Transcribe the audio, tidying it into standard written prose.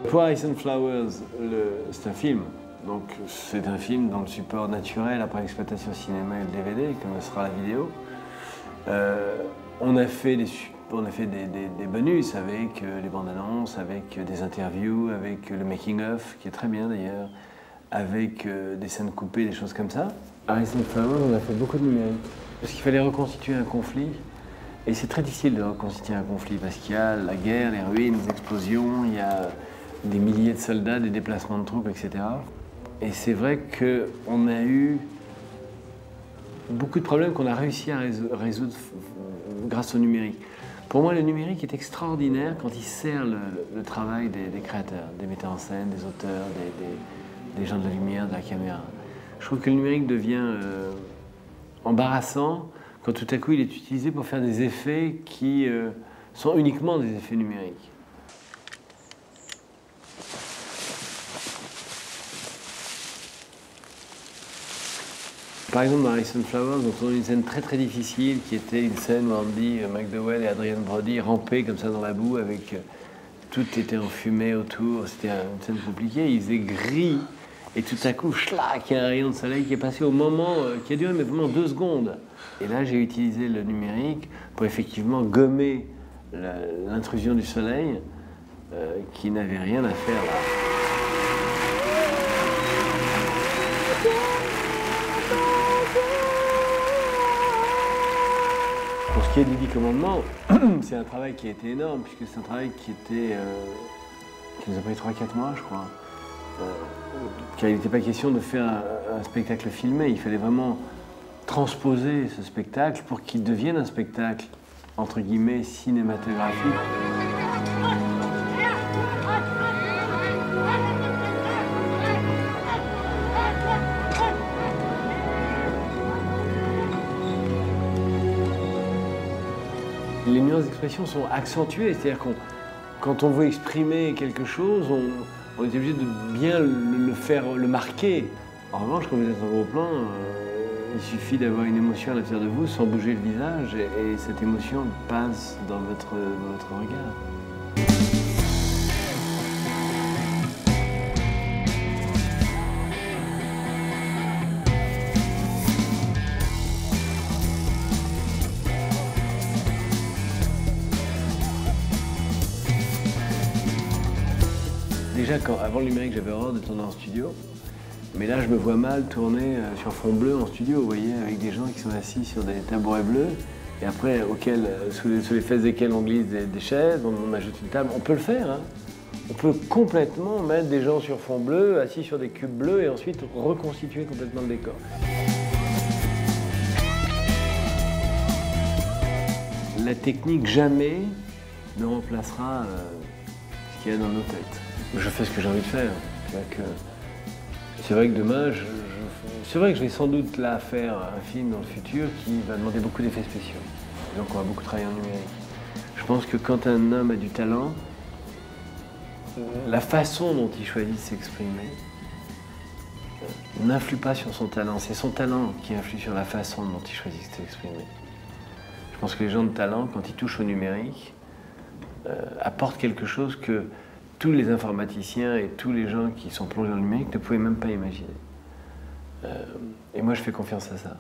Pour Harrison Flowers, c'est un film. Donc c'est un film dans le support naturel après l'exploitation cinéma et le DVD, comme sera la vidéo. On a fait des bonus avec les bandes annonces, avec des interviews, avec le making-of, qui est très bien d'ailleurs, avec des scènes coupées, des choses comme ça. Harrison Flowers, on a fait beaucoup de numérique. Parce qu'il fallait reconstituer un conflit. Et c'est très difficile de reconstituer un conflit, parce qu'il y a la guerre, les ruines, les explosions, il y a des milliers de soldats, des déplacements de troupes, etc. Et c'est vrai qu'on a eu beaucoup de problèmes qu'on a réussi à résoudre grâce au numérique. Pour moi, le numérique est extraordinaire quand il sert le travail des créateurs, des metteurs en scène, des auteurs, des gens de la lumière, de la caméra. Je trouve que le numérique devient embarrassant quand tout à coup il est utilisé pour faire des effets qui sont uniquement des effets numériques. Par exemple, dans Harrison Flowers, on a une scène très difficile qui était une scène où Andy McDowell et Adrian Brody rampaient comme ça dans la boue avec tout était enfumé autour, c'était une scène compliquée, il faisait gris et tout à coup, schlac, il y a un rayon de soleil qui est passé au moment, qui a duré mais vraiment 2 secondes. Et là, j'ai utilisé le numérique pour effectivement gommer l'intrusion du soleil qui n'avait rien à faire là. Pour ce qui est du 10 commandements, c'est un travail qui a été énorme, puisque c'est un travail qui nous a pris 3-4 mois, je crois. Car il n'était pas question de faire un spectacle filmé, il fallait vraiment transposer ce spectacle pour qu'il devienne un spectacle, entre guillemets, cinématographique. Les nuances d'expression sont accentuées, c'est-à-dire quand on veut exprimer quelque chose, on est obligé de bien le marquer. En revanche, quand vous êtes en gros plan, il suffit d'avoir une émotion à l'intérieur de vous sans bouger le visage et cette émotion passe dans votre regard. Déjà, avant le numérique, j'avais horreur de tourner en studio. Mais là, je me vois mal tourner sur fond bleu en studio, vous voyez, avec des gens qui sont assis sur des tabourets bleus, et après, sous les fesses desquels on glisse des chaises, on ajoute une table. On peut le faire, hein. On peut complètement mettre des gens sur fond bleu, assis sur des cubes bleus, et ensuite reconstituer complètement le décor. La technique jamais ne remplacera ce qu'il y a dans nos têtes. Je fais ce que j'ai envie de faire. C'est vrai que demain, c'est vrai que je vais sans doute là faire un film dans le futur qui va demander beaucoup d'effets spéciaux. Donc on va beaucoup travailler en numérique. Je pense que quand un homme a du talent, la façon dont il choisit de s'exprimer n'influe pas sur son talent. C'est son talent qui influe sur la façon dont il choisit de s'exprimer. Je pense que les gens de talent, quand ils touchent au numérique, apportent quelque chose que tous les informaticiens et tous les gens qui sont plongés dans le numérique ne pouvaient même pas imaginer. Et moi, je fais confiance à ça.